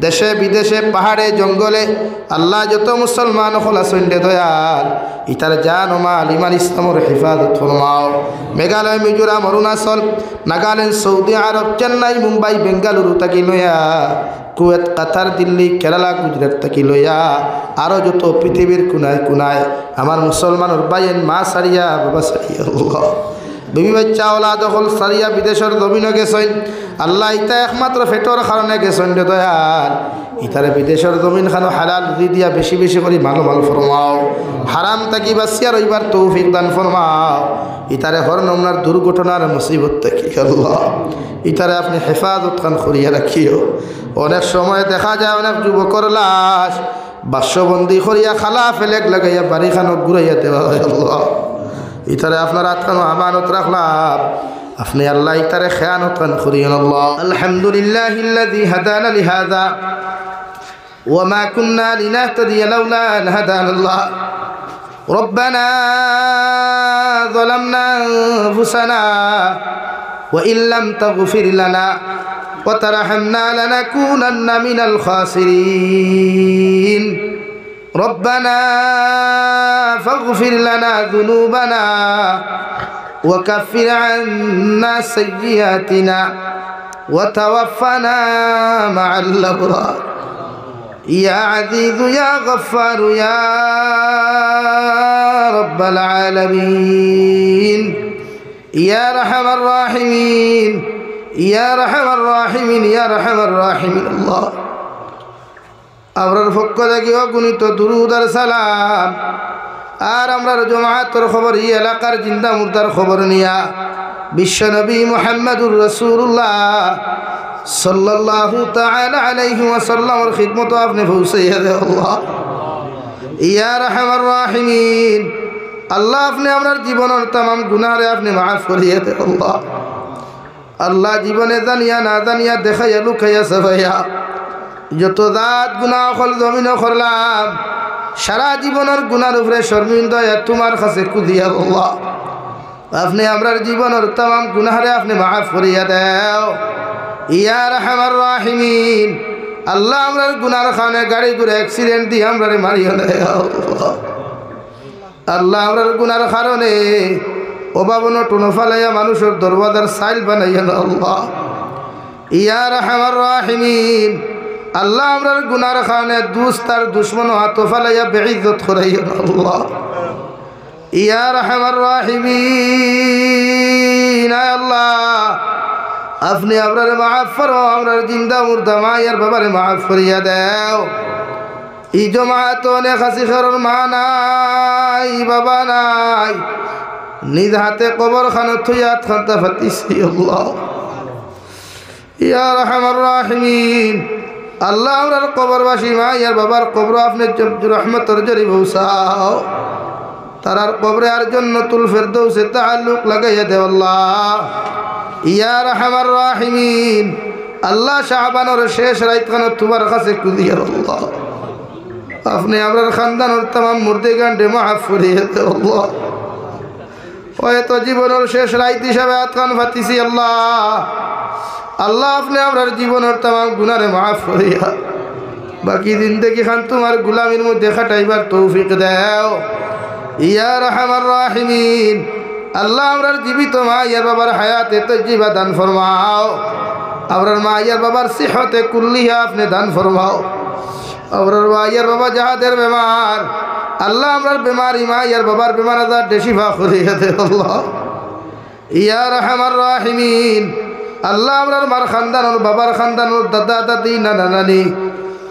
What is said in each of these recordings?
দেশে বিদেশে পাহাড়ে জঙ্গলে আল্লাহ যত মুসলমান খোলা সন্ডে দয়াল ইতার জান ও মাল ইমান ইসলামর হেফাজত ফরমাও। মেঘালয়, মিজোরাম, অরুণাচল, নাগাল্যান্ড, সৌদি আরব, চেন্নাই, মুম্বাই, বেঙ্গালুরু থাকি লইয়া কুয়েত, কাতার, দিল্লি, কেরালা, গুজরাট থাকি লইয়া আরও যত পৃথিবীর কোনায় কোনায় আমার মুসলমানের বাইয়েন মা সারিয়া বাবা সারিয়া আল্লাহ বিবি বাচ্চা ওলা দখল সারিয়া বিদেশের জমিনে গেছেন আল্লাহ ইতা একমাত্র ফেটর কারণে গেছেন রে দয়াল ইতারে বিদেশের জমিন খানো হালাল রুজি দিয়া বেশি বেশি করে মালো মাল ফরমাও। হারাম থাকি বাঁচিয়া রইবার তৌফিক দান ফরমাও। ইতারে হর নমনার দুর্ঘটনার মুসিবত থাকি আল্লাহ ইতারে আপনি হেফাজত খান করিয়া রাখিও। অনেক সময় দেখা যায় অনেক যুবকর লাশ বাস্যবন্দি করিয়া খালা ফেলেক লাগাইয়া বাড়ি খানো ঘুরাইয়া দেওয়া হয় আল্লাহ ইতারে আপনার আত্মানো আমানত রাখলাম আপনি আল্লাহ ইতারে খেয়ানত খান করিয়েন আল্লাহ। আলহামদুলিল্লাহিল্লাযী হাদানা লিহাযা ওয়া মা কুন্না লিনাহতাদিয়া লাউলা আন হাদানাল্লাহ রব্বানা যালামনা আনফুসানা ওয়া ইল্লাম তাগফির লানা ওয়া তারহামনা লানাকুনান্না মিনাল খাসিরিন ربنا فاغفر لنا ذنوبنا وكفر عنا سيئاتنا وتوفنا مع الأبرار يا عزيز يا غفار يا رب العالمين يا رحم الراحمين يا رحم الراحمين يا رحم الراحمين الله আমরার পক্ষ থেকে অগণিত দুরূদ আর সালাম আর আমরার জমাআতের খবর এই এলাকার জিন্দা মুর্দার খবর নিয়া বিশ্বনবী মুহাম্মদুর রাসূলুল্লাহ সাল্লাল্লাহু তাআলা আলাইহি ওয়াসাল্লামের খিদমত আপনি পৌঁছাইয়া দেন আল্লাহ ইয়া রাহমার রাহিমিন আল্লাহ আপনি আমরার জীবনের तमाम গুনাহরে আপনি maaf করিয়ে দেন আল্লাহ আল্লাহ জীবনে জানিয়া না জানিয়া দেখাইয়া লুকাইয়া সাফাইয়া যত দাঁত গুনাহ হল জমিনে করলাম সারা জীবনের গুনার উপরে শর্মিন্দা তোমার কাছে কুদিয়া আল্লাহ আপনি আমরার জীবনের तमाम গুনাহরে আপনি maaf করিয়া দাও ইয়া রাহমার রাহিমিন আল্লাহ আমরার গুনার কারণে গাড়ি ঘুরে অ্যাক্সিডেন্ট দিয়ে আমরারে মারিয়া দাও আল্লাহ আমরার গুনার কারণে অভাবন টুনো ফালাইয়া মানুষের দরবাজার সাইল বানাইয়া আল্লাহ ইয়া রাহমার রাহিমিন আল্লাহ আমরার গুনার কারণে দুস্ত আর দুশ্মন হাত ফালাইয়া বেইজ্জত করাইয়া আল্লাহ ইয়া রাহমার রাহিমিন আল্লাহ আপনি আমরারে maaf ফরমাও আমরার জিন্দা মুর্দা মায়ের বাবারে maaf করিয়া দাও এই জমাত অনেক হাসি খরর মা নাই বাবা নাই নিজ হাতে কবর খানো থুইয়াত খান্তা ফাতিসি আল্লাহ ইয়া রাহমার রাহিমিন আল্লাহ আমরার কবরবাসী মা ইয়ার বাবার কবর আপনি রহমতের জরি পৌঁছাও তারার কবরে আর জান্নাতুল ফেরদৌসে তাআল্লুক লাগাইয়া দেও আল্লাহ ইয়া রাহমার রাহিমিন আল্লাহ শাবানের শেষ রাত খানো তোমার কাছে কুদিয়া আল্লাহ আপনি আমরার খানদানের तमाम মুর্দে গান্ডে maaf করিয়ে দেও আল্লাহ হয়তো জীবনের শেষ রাত হিসাবে আতকান ফাতিসি আল্লাহ আল্লাহ আপনি আমরার জীবনের तमाम গুনারে maaf করিয়া বাকি জিন্দেগি খান তোমার গোলামির মধ্যে কাটাইবার তৌফিক দাও ইয়া রাহমার রাহিমিন আল্লাহ আমরার জীবিত মা ইয়ার বাবার হায়াতে তজ্জিবা দান ফরমাও আমরার মা ইয়ার বাবার সিহতে কুল্লিহা আপনি দান ফরমাও আমরার মা ইয়ার বাবা যাহাদের বেমার আল্লাহ আমরার বেমারি মা ইয়ার বাবার বেমার আজার শিফা করিয়া দে আল্লাহ ইয়া রাহমার রাহিমিন আল্লাহ আমরার মার খানদানোর বাবার খানদানোর দাদা দাদি নানা নানি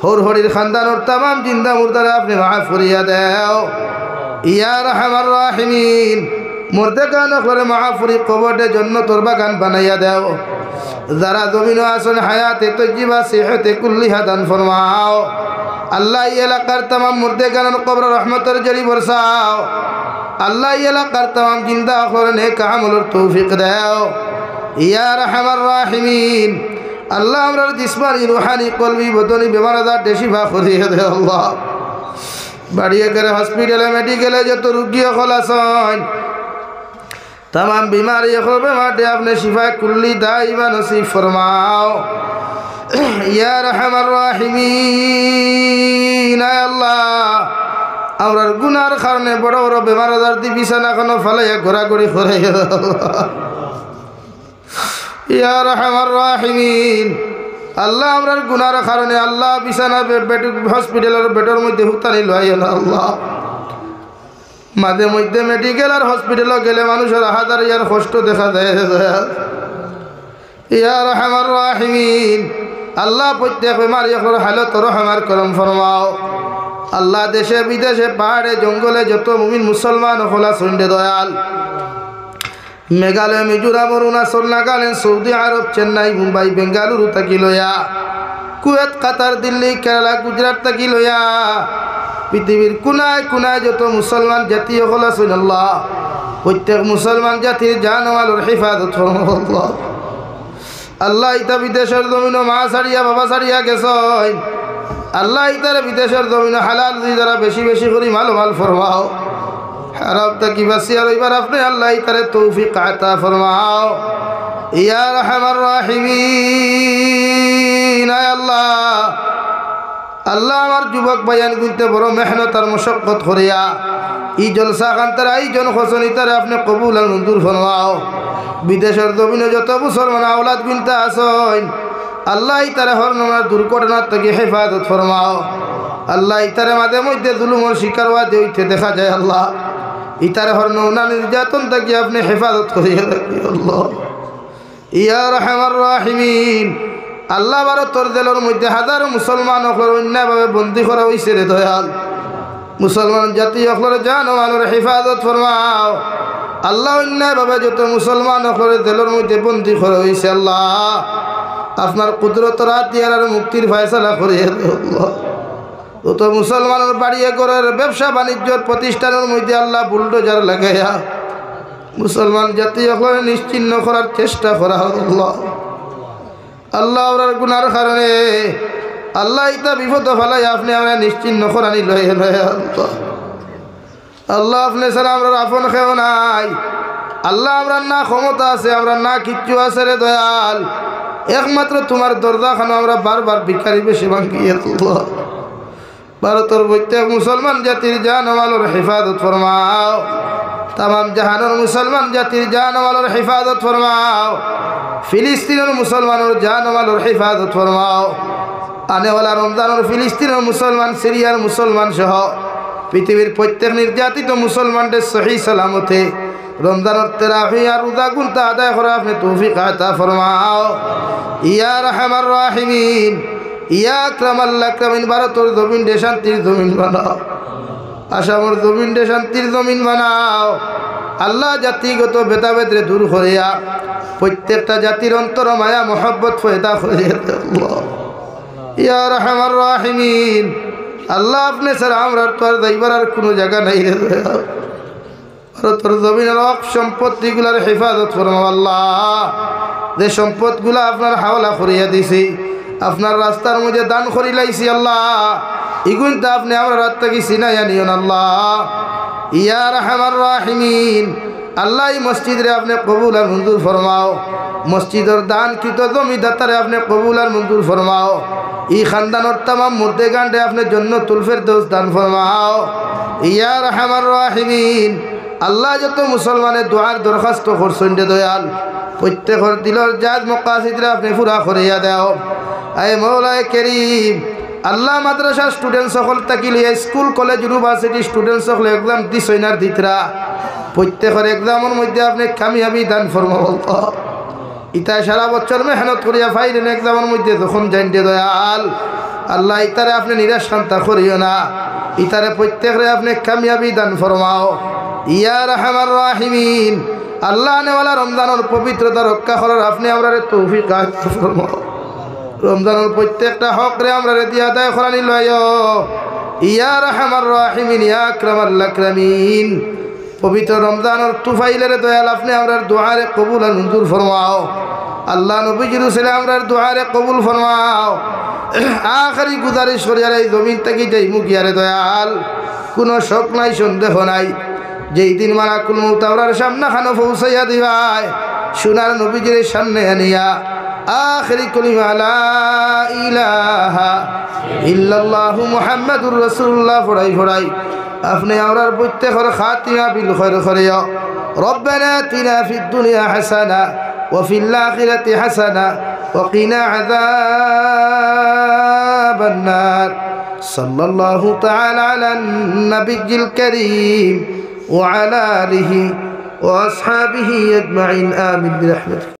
হর হরির খানদানোর तमाम জিন্দা মুর্দারে আপনি maaf করিয়া দাও ইয়া রাহমার রাহিমিন মুর্দে গান করে maaf করি কবরে জান্নাতের বাগান বানাইয়া দাও যারা জমিনে আছেন হায়াতে তজ্জিবা সিহতে কুল্লিহা দান ফরমাও আল্লাহ এই এলাকার तमाम মুর্দে গানের কবর রহমতের জরি বরসাও আল্লাহ এই এলাকার तमाम জিন্দা করে নেক আমলের তৌফিক দাও ইয়া রাহমার রাহিমিন আল্লাহ আমরার জিসমানি রুহানি কলবি বদনি বেমার আজার শিফা করিয়ে দে আল্লাহ বাড়িয়ে করে হসপিটালে মেডিকেলে যত রোগী হল আছেন तमाम बीमारी बेमार आपने शिफा कुल्ली दाइमा नसीब फरमाओ ইয়া আরহামার রাহিমিন, আয় আল্লাহ আমরার গুনার কারণে বড় বড় বেমার আজার দি বিছানা খানো ফালাইয়া ঘোরাঘুরি করে ইয়া আরহামার রাহিমিন। আল্লাহ আমরার গুনার কারণে আল্লাহ বিছানা বেড হসপিটালের বেডের মধ্যে হুতানি লইয়া না আল্লাহ। মাঝে মধ্যে মেডিকেল আর হসপিটালও গেলে মানুষের হাজার ইয়ার কষ্ট দেখা যায়। ইয়া আরহামার রাহিমিন, আল্লাহ প্রত্যেক বেমারি হালত রহমার করম ফরমাও। আল্লাহ দেশে বিদেশে পাহাড়ে জঙ্গলে যত মুমিন মুসলমান হলা সন্ডে দয়াল, মেঘালয়, মিজোরাম, অরুণাচল, নাগাল্যান্ড, সৌদি আরব, চেন্নাই, মুম্বাই, বেঙ্গালুরু থাকি লইয়া কুয়েত, কাতার, দিল্লি, কেরালা, গুজরাট থাকি লইয়া পৃথিবীর কোনায় কোনায় যত মুসলমান জাতি হল আছেন আল্লাহ, প্রত্যেক মুসলমান জাতির জানমালের হেফাজত ফরমাও আল্লাহ। আল্লাহ ইতা বিদেশের জমিন মা ছাড়িয়া বাবা ছাড়িয়া গেছেন, আল্লাহ ইতারে বিদেশের জমিন হালাল যারা বেশি বেশি করি মাল ফরমাও। হারাম তাকি বাঁচিয়া রইবার আপনি আল্লাহ ইতারে তৌফিক আতা ফরমাও। ইয়া আরহামার রাহিমিন, আয় আল্লাহ আল্লাহ আমার যুবক ভাইয়ান গুনতে বড় মেহনত আর মশক্কত করিয়া ই জলসা খান্তার আয়োজন খসন ইতারে আপনি কবুল আর মঞ্জুর ফরমাও। বিদেশের জমিনে যত মুসলমান আওলাদ গুনতে আসেন আল্লাহ ইতারে হরনার দুর্ঘটনার থেকে হেফাজত ফরমাও। আল্লাহ ইতারে মাঝে মধ্যে জুলুমের শিকার হওয়াতে হইতে দেখা যায় আল্লাহ, ইতারে হরনা নির্যাতন থেকে আপনি হেফাজত করিয়া রাখি আল্লাহ। ইয়া আরহামার রাহিমিন, আল্লাহ ভারতের জেলের মধ্যে হাজারো মুসলমান অকলের অন্যায়ভাবে বন্দী করা হয়েছে রে দয়াল। মুসলমান জাতি অকলের জান ও মালের হেফাজত ফরমাও। আল্লাহ অন্যায়ভাবে যত মুসলমান অকলের জেলের মধ্যে বন্দী করা হয়েছে আল্লাহ আপনার কুদরতের হাতিয়ার আর মুক্তির ফয়সালা করিয়ে আল্লাহ। তত মুসলমানের বাড়িয়ে ঘরের ব্যবসা বাণিজ্যর প্রতিষ্ঠানের মধ্যে আল্লাহ বুলডোজার লাগাইয়া মুসলমান জাতি অকলের নিশ্চিহ্ন করার চেষ্টা করা আল্লাহ। আল্লাহ ওরার গুনার কারণে আল্লাহ ইতা বিপদ ফেলাই আপনি আমরা নিশ্চিহ্ন করানি লয়ে আল্লাহ আপনি ছাড়া আমরা আপন খেও নাই আল্লাহ, আমরা না ক্ষমতা আছে, আমরা না কিচ্ছু আছে রে দয়াল। একমাত্র তোমার দরজা খানো আমরা বারবার ভিখারি বেশি ভাঙ্গিয়ে আল্লাহ। ভারতের প্রত্যেক মুসলমান জাতির জানমালের হেফাজত ফরমাও। তামাম জাহানের মুসলমান জাতির জানমালের হেফাজত ফরমাও। ফিলিস্তিনের মুসলমানের জানমালের হেফাজত ফরমাও। আনেওয়ালা রমজানের ফিলিস্তিনের মুসলমান, সিরিয়ার মুসলমান সহ পৃথিবীর প্রত্যেক নির্যাতিত মুসলমানদের সহি সালামতে রমজানের তেরাহি আর রোজা গুনতা আদায় করে আপনি তৌফিক আতা ফরমাও। ইয়া আরহামার রাহিমিন, ইয়া আকরামাল আকরামিন, ভারতের জমিনকে শান্তির জমিন বানাও, আসামের জমিনকে শান্তির জমিন বানাও। আল্লাহ জাতিগত ভেদাভেদরে দূর করিয়া প্রত্যেকটা জাতির অন্তর মায়া মোহাব্বত পয়দা করিয়া আল্লাহ। ইয়া আরহামার রাহিমিন, আল্লাহ আপনি স্যার আমরা তো আর যাইবার আর কোনো জায়গা নাই রে ভারতের জমিনের সম্পত্তিগুলার হেফাজত ফরমাও আল্লাহ। যে সম্পদগুলা আপনার হাওলা করিয়া দিছি, আপনার রাস্তার মধ্যে দান করি লাইছি আল্লাহ, এগুনটা আপনি আমরা রাত থেকে চিনাইয়া নিয়ন আল্লাহ। ইয়া আরহামার রাহিমিন, আল্লাহ এই মসজিদরে আপনি কবুল আর মঞ্জুর ফরমাও। মসজিদের দান কৃত জমিদাতারে আপনি কবুল আর মঞ্জুর ফরমাও। ই খানদানোর তামাম মুর্দে গান্ডে আপনি জান্নাতুল ফেরদৌস দান ফরমাও। ইয়া আরহামার রাহিমিন, আল্লাহ যত মুসলমানের দোয়ার দরখাস্ত করছেন রে দয়াল, প্রত্যেকের দিলের জাত মকাসিদরে আপনি পুরা করিয়া দাও। আয় মৌলায়ে করিম, আল্লাহ মাদ্রাসার স্টুডেন্ট সকল তাকিলে স্কুল কলেজ ইউনিভার্সিটি স্টুডেন্ট সকল এক্সাম দিছইনার দিতরা প্রত্যেকের এক্সামের মধ্যে আপনি কামিয়াবি দান ফরমাও। ইতায় সারা বছর মেহনত করিয়া ফাইলেন এক্সামের মধ্যে যখন জানতে দয়াল আল্লাহ ইতারে আপনি নিরাশ শান্তা করিও না, ইতারে প্রত্যেকরে আপনি কামিয়াবি দান ফরমাও। ইয়া আরহামার রাহিমিন, আল্লাহ নেওয়ালা রমজানের পবিত্রতা রক্ষা করার আপনি আমরা তৌফিক আতা ফরমাও। রমজানের প্রত্যেকটা হক রে আমরা দিয়া আদায় করানি লয়। ইয়া আরহামার রাহিমিন, ইয়া আকরামাল আকরামিন, পবিত্র রমজানের তুফাইলের দয়াল আপনি আমরা দোয়ারে কবুল আর মঞ্জুর ফরমাও। আল্লাহ নবীজির উসিলায় আমরা দোয়ারে কবুল ফরমাও। আখরি গুজারিশ করিয়ার এই জমিন থেকে যাই মুখিয়ারে দয়াল, কোনো শক নাই সন্দেহ নাই, যেই দিন মালাকুল মউত আমরার সামনে খানো পৌঁছাইয়া দিবাই সোনার নবীজির সামনে আনিয়া আখিরি কালিমা লা ইলাহা ইল্লাল্লাহু মুহাম্মাদুর রাসূলুল্লাহ ফড়াই আপনি আমরার প্রত্যেকের খাতিমা বিল খায়র করিও রব্বানা আতিনা ফিদ দুনিয়া হাসানা ওয়া ফিল আখিরাতি হাসানা ওয়া কিনা আযাবান নার সাল্লাল্লাহু তাআলা আলান নাবিয়্যিল কারীম ওয়া আলা আলিহি ওয়া আসহাবিহি আজমাইন আমিন বিরহমাতিহি।